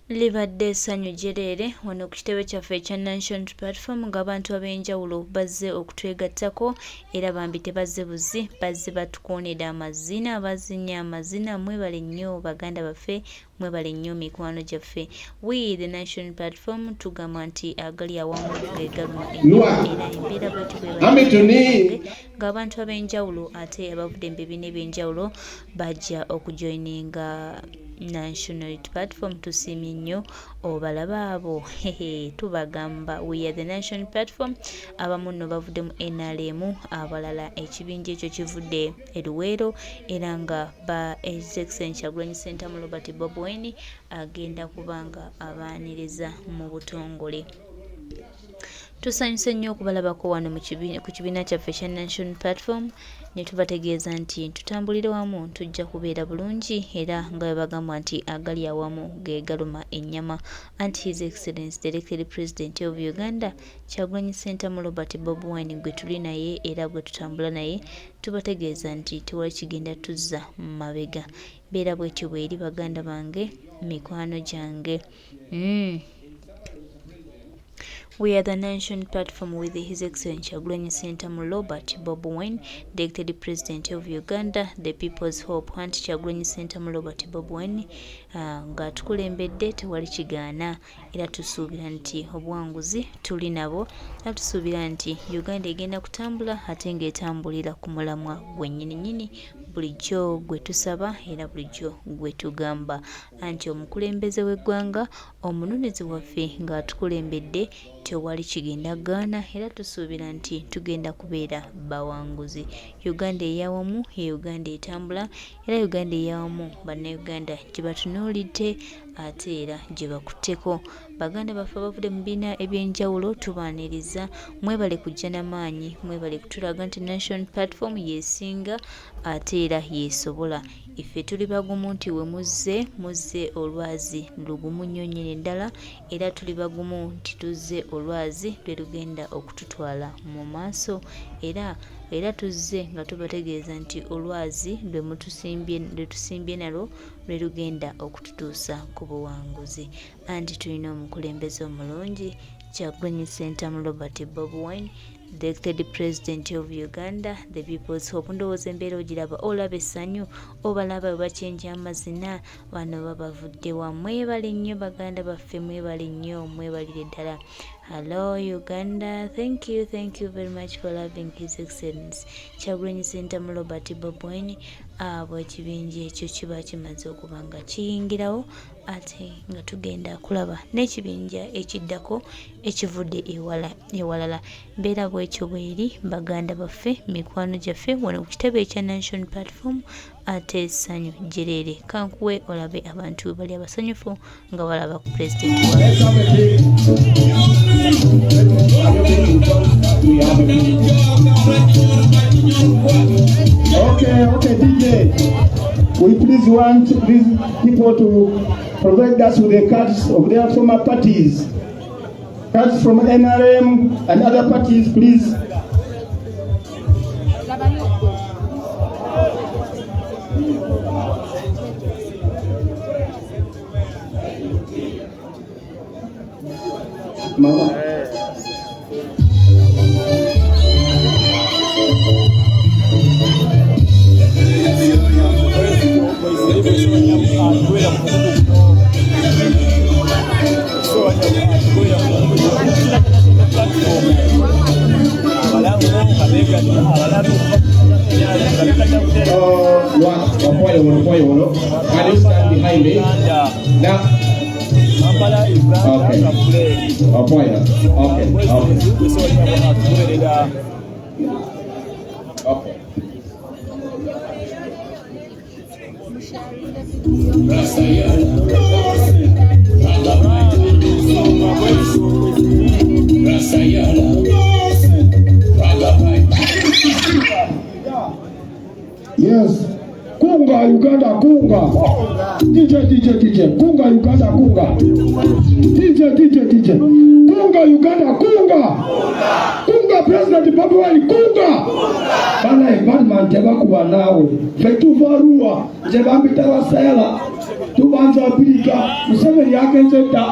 Libadde essanyu jjereere wano ku kitebe kyaffe ekya National Platform ng'abantu ab'enjawulo bazze okutwegattako era bambi tebazze buzzi bazze batukoonera amazina bazinnya amazina mwebale nnyo baganda baffe mwebale nnyo mikwano gyaffe. We the National Platform tugamba nti agali awamu ge galuma era embeera bw'eti bwe ng'abantu ab'enjawulo ate abavudde mu bibiina eby'enjawulo bajja okujoininga National Platform. Tusiimye nnyo obalaba abo tubagamba we are the National Platform. Abamu nno bavudde mu NRM abalala ekibinja ekyo kivudde e Luweero era nga ba Executive Kyagulanyi Ssentamu Laba Bobi agenda kubanga abaaniriza mu butongole. Tusanyuse nnyo okubalabako wano ku kibiina kyaffe ekya National Platform ne tubategeeza nti tutambulire wamu tujja kubeera bulungi era nga bagamba nti agali awamu ge galuma ennyama. Anti His Excellency the Elected President of Uganda Kyagulanyi Ssentamu Laba Bobi gwe tuli naye era gwe tutambula naye tubategeeza nti tewali kigenda tuzza mu mabega. Beera bwetyo bweri baganda bange mikwano gyange. We are the National Platform with His Excellency Kyagulanyi Ssentamu Laba Bobi, the elected President of Uganda, the People's Hope, Anti Kyagulanyi Ssentamu Laba Bobi nga tukulembedde tewali kigaana era tusuubira nti obuwanguzi tuli nabo era tusuubira nti Uganda egenda kutambula ate ng'etambulira ku mulamwa gwennyini bulijjo gwe tusaba era bulijjo gwe tugamba anti omukulembeze w'eggwanga omununuzi waffe ng'atukulembedde tewali kigenda gaana era tusuubira nti tugenda kubeera bawanguzi. Uganda eyawamu ye Uganda etambula era Uganda eyawamu bannayuganda gye batunuulidde ate era gye bakutteko. Baganda baffe abavudde mu bibiina eby'enjawulo tubaaniriza mwebale kujja n'amaanyi mwebale kutulaga nti National Platform yeesinga ate era yeesobola. Iffe tuli bagumu nti we muzze olwazi lugumu nnyo nnyini ddala era tuli bagumu nti tuzze olwazi lwe lugenda okututwala mu maaso era tuzze nga tubategeeza nti olwazi lwe tusimbye nalwo lwe lugenda okututuusa ku buwanguzi. Anti tulina omukulembeze omulungi Kyagulanyi Ssentamu Laba Bobi, the elected President of Uganda, the People's Hope. Ndowooza embeera ogiraba olaba essanyu obalaba bwe bakyenja amazina bano babavudde wa. Mwebale nnyo baganda baffe mwebale nnyo mwebalire ddala. Hello Uganda, thank you very much for loving His Excellency Kyagulanyi Ssentamu Laba Bobi. Abo ekibinja ekyo kiba kimaze okuba nga kiyingirawo ate nga tugenda kulaba n'ekibinja ekiddako ekivudde ewalala. Mbeera bwekyo bweri baganda baffe mikwano gyaffe wano ku kitebe ekya National Platform ate essanyu jjereere. Kankuwe olabe abantu bali abasanyufu nga balaba ku President Okay, DJ. We please want these people to provide us with the cards of their former parties. Cards from NRM and other parties, please. Mama. Can you stand behind me? Now. Okay. Yes. Kunga Uganda kunga. DJ kunga Uganda kunga. DJ kunga Uganda kunga. Kunga President Bobi kunga. Bana Batman tebakuba nawe. Fetuvarua jebambita wasela. tubanza Afrika Museveni yagenze dda.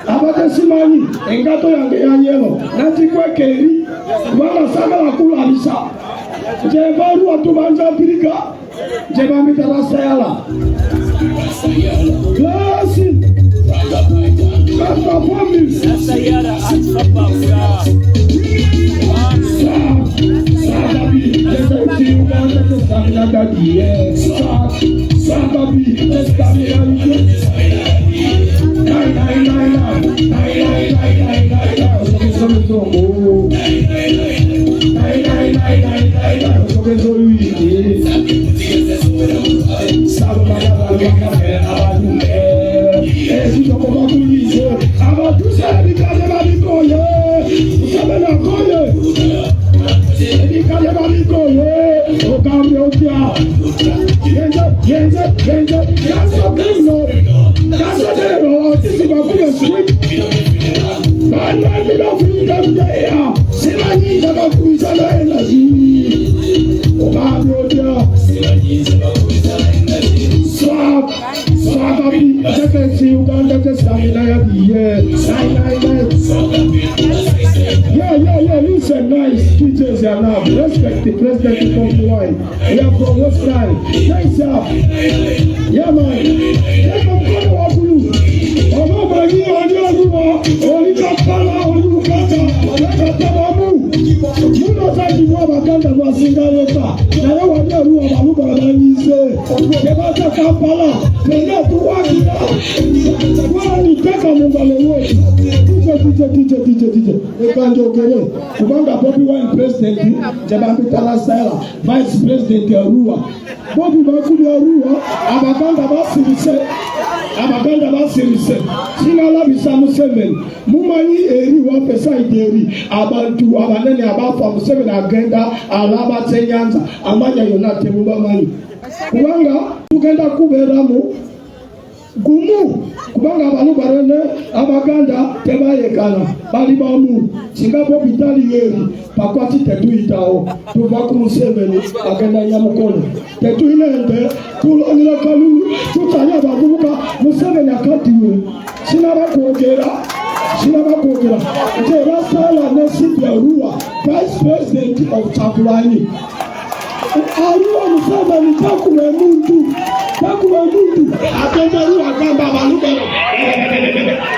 Abadesimanyi engato yange yanyelo nazikwekeri kubanga sagala kulabisa jebaluwa tubanza Afrika jebambita rasayala glasi kata bomi rasayala asfapura Sababi, let's Uganda to Canada, yes. Sababi, let's Listen, nice teachers are now. Respect the president to come to line. We are from what side? Nice job. Yeah, man. Take a photo of you. Oh, my God, only got power, only got power. You know that you have a kind of a single letter. Now, I want to Kebata Kampala, Kenya to Wakita. Wọ́n ní tẹ́ka mo balẹ̀ wọ̀. Tíjẹ. Ekanjo kere. Kubanga Bobi wine president, Jabambi Talasela, vice president Arua. Bobi bakuli Arua, abaganda basirise. Sinala bisamu seven. Mumani eri wa pesa ideri. Abantu abanene abafa seven agenda alaba tenyanza. Amanya yonate mubamani. Kubanga tugenda kuberamu gumu kubanga abantu barene abaganda tebayekana bali bamu singa Bobi tali yeri pakwati tetuyitawo tuva ku Museveni agenda Nyamukono tetuyinende tulongira kalulu tutanya bavubuka Museveni akatiwe sinabakwogera nti basala ne Sylvia Rua vice president of Chakulani Arua Museveni takuwe muntu atendaru agamba balubero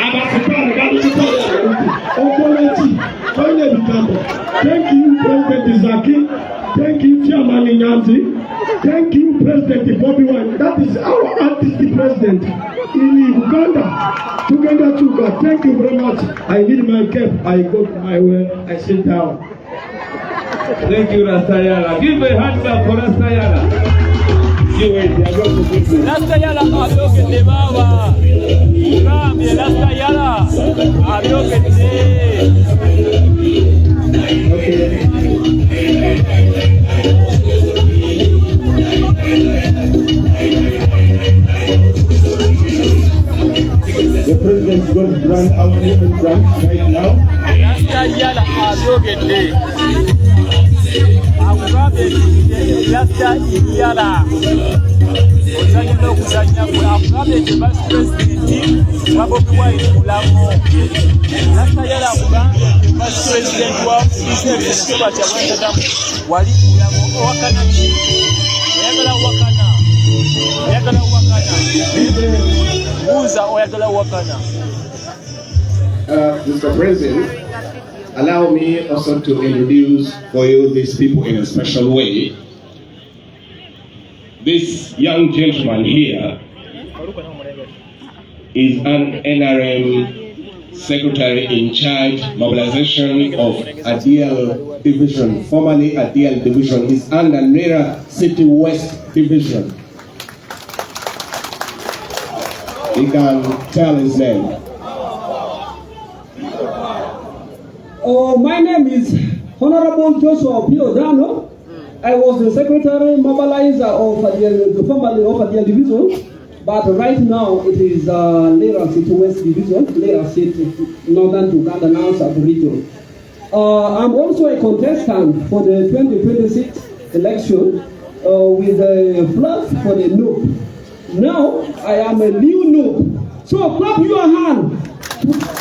abasukana balukitale okoleti koine bitambo. Thank you President Zaki, thank you Chairman Nyanzi, thank you President Bobi Wine. That is our artistic president in Uganda. Together. Thank you very much. I need my cap. I go to my way. I sit down. Thank you, Rastayala. Give a hand up for Rastayala. Rastayala, Abiyogedde Baba. Ramye Rastayala, Abiyogedde. The president is going to run our different branch right now. Rastayala, Abiyogedde. Mr. President, allow me also to introduce for you these people in a special way. This young gentleman here is an NRM secretary in charge mobilization of Adiel Division, formerly Adiel Division. He's under Nera City West Division. He can tell his name. My name is Honorable Joshua Piodano. I was the secretary mobilizer of the formerly of the division, but right now it is Lera City West Division, Lera City, Northern Uganda now sub-region. I'm also a contestant for the 2026 election with a flag for the noob. Now I am a new noob. So clap your hand.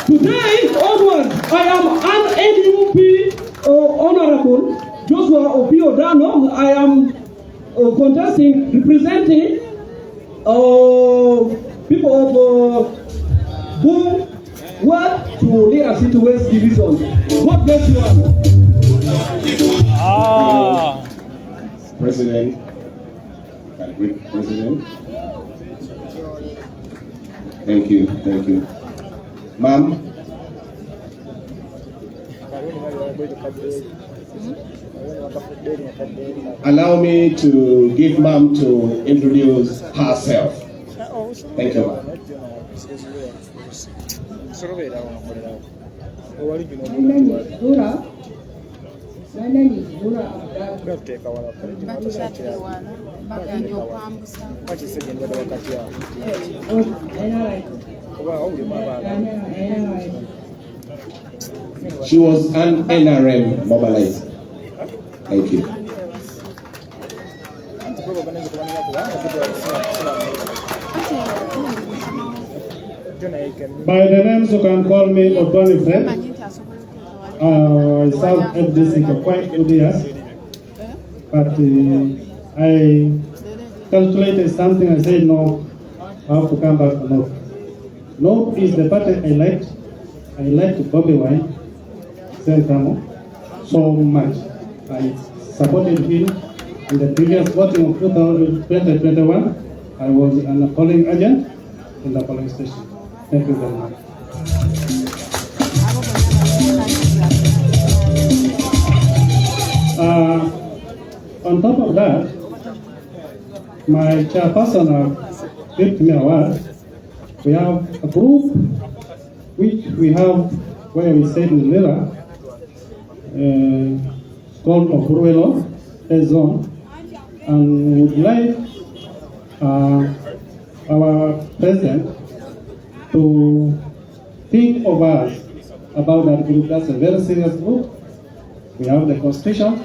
Today onward, I am an NUP Honorable Joshua Opiodano. I am contesting, representing people of who work to Lera City West Division. God bless you all. President, thank you. Ma'am. Allow me to give Ma'am to introduce herself. Thank you, Ma'am. My name is Dura. She was an NRM mobilizer. Thank you. By the names you can call me Odoni Fred. I served at this for quite 2 years, but I calculated something. I said no, I have to come back to North. North is the party I liked. I liked Bobi Wine, so much. I supported him In the previous voting of 2021, I was a polling agent in the polling station. Thank you very much. On top of that, my chairperson gave me a word. We have a group which we have where we say in Lila, called Okurwelo, a zone, and would like our president to think of us about that group. That's a very serious group. We have the constitution.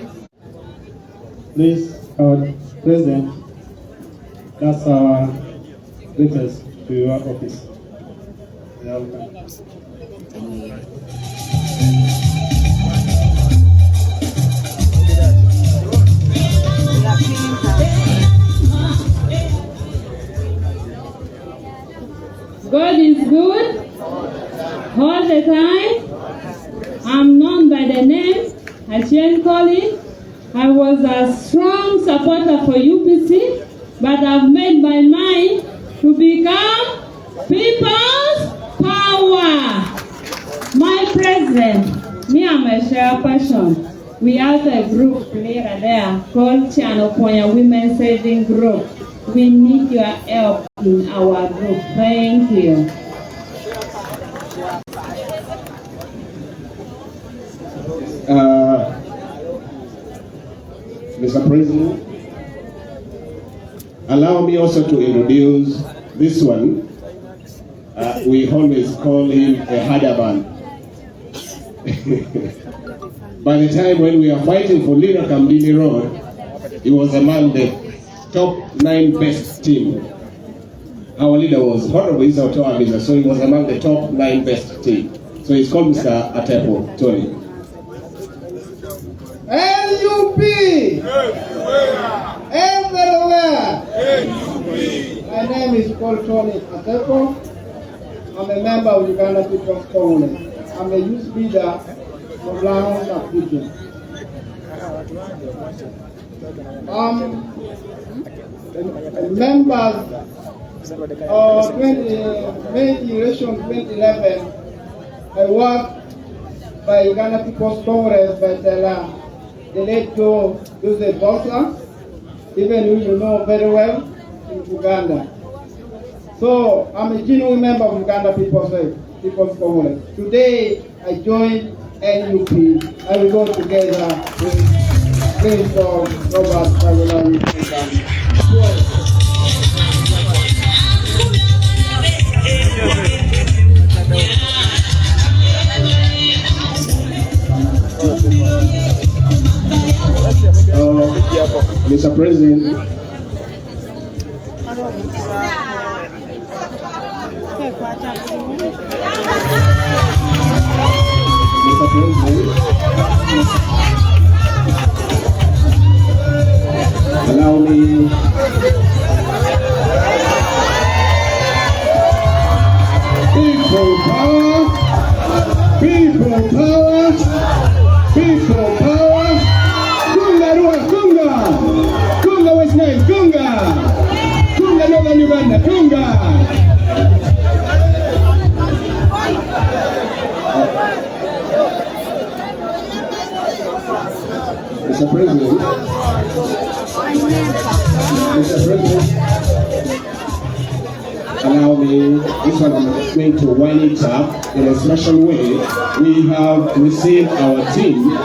Please, our president, that's our request to your office. God is good all the time. I'm known by the name Hashem Collins. I was a strong supporter for UPC, but I've made my mind to become people's power. My president, me and my chairperson, we have a group later there called Channel Ponya Women Saving Group. We need your help in our group. Thank you. Mr. President, allow me also to introduce this one. We always call him a harder man. By the time when we are fighting for Lina Kambini Road, he was among the top 9 best team. Our leader was Honorable Isa Otoa, so he was among the top 9 best team. So he's called Mr. Atepo, Tony. LUP! Everywhere! My name is Paul Tony Atepo. I'm a member of Uganda People's Congress. I'm a youth leader from Laos and Region. Members of May election 2011, I worked by Uganda People's Congress by the late Joseph Bosa, even who you know very well in Uganda. So I'm a genuine member of Uganda People's Congress. Today I joined NUP. I will go together with Prince Robert Kagolari. Mr. President, allow me people power, people power, people power. Kunga Rua, Kunga, Kunga West Nile, Kunga, Kunga Northern Uganda, Kunga. Mr. President, allow me, this one I'm going to wind it up in a special way. We have received our team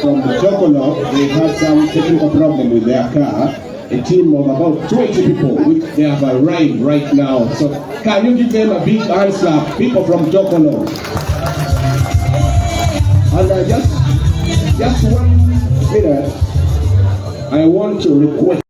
from Jokolo. They had some technical problem with their car. A team of about 20 people, which they have arrived right now. So can you give them a big answer, people from Jokolo? And just 1 minute, I want to request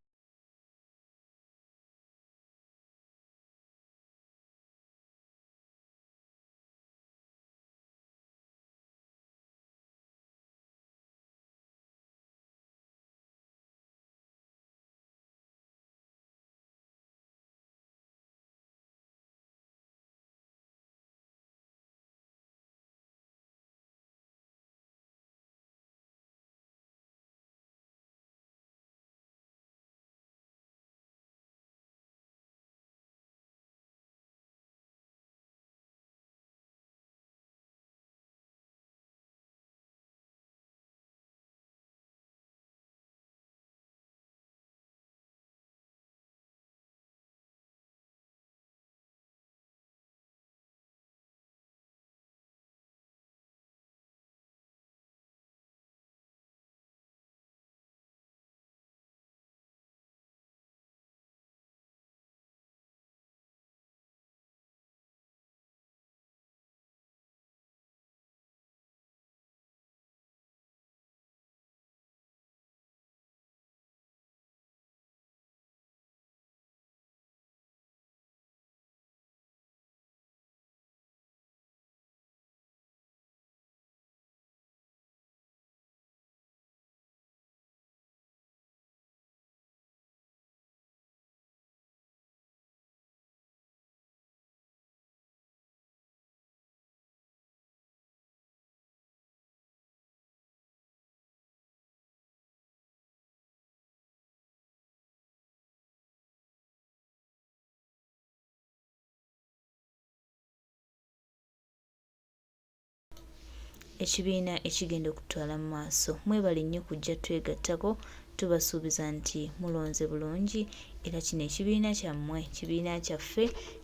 ekibiina ekigenda okutwala mu maaso. Mwebale nnyo kujja twegattako, tubasuubiza nti mulonze bulungi era kino ekibiina kyammwe,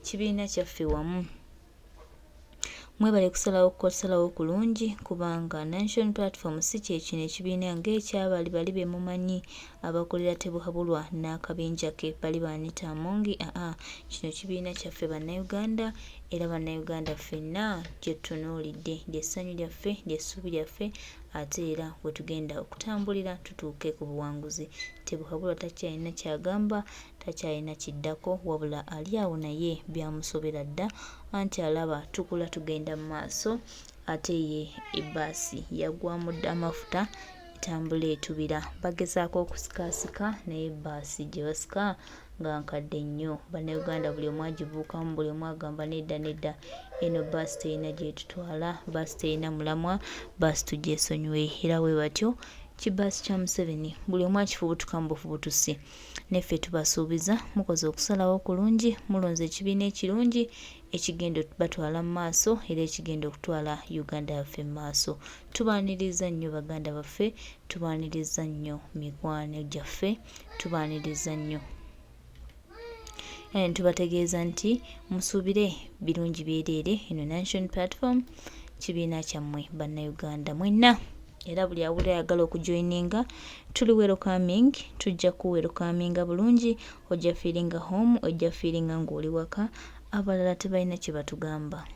kibiina kyaffe wamu. Mwebale kusalawo kulungi kubanga Nation Platform si kyekino ekibiina ng'ekyabali bali be mumanyi abakolera tebuhabulwa n'akabinja ke bali baanita amongi. Kino kibiina kyaffe bannayuganda, era bannayuganda ffenna gye tutunuulidde ly'essanyu lyaffe, ly'essuubi lyaffe, ate era bwe tugenda okutambulira tutuuke ku buwanguzi. Tebuhabulwa takyalina kyagamba, takyalina kiddako, wabula ali awo naye byamusobera dda anti alaba tukula tugenda mu maaso, ate ye ebbaasi yagwamu amafuta etambula etubira. Bagezaako okusikaasika naye ebbaasi gye basika nga nkadde nnyo. Bannayuganda buli omu agibuukamu, buli omu agamba nedda eno bbaasi terina gyetutwala, bbaasi terina mulamwa, bbaasi tugyesonyiwe. Era bwe batyo kibbaasi kya Museveni buli omu akifubutuka mu bufubutusi. Neffe tubasuubiza mukoze okusalawo kulungi, mulonze ekibiina ekirungi ekigenda batwala mu maaso era ekigenda okutwala Uganda yaffe mu maaso. Tubaaniriza nnyo baganda baffe, tubaaniriza nnyo mikwano gyaffe, tubaaniriza nnyo. Tubategeeza nti musuubire birungi byereere. Eno Nation Platform kibiina kyammwe bannayuganda mwenna, era buli awulira ayagala okujoininga tuli welcoming, tujja ku welcominga bulungi, ojja feelinga home, ojja feelinga ng'oli waka, abalala tebalina kye batugamba.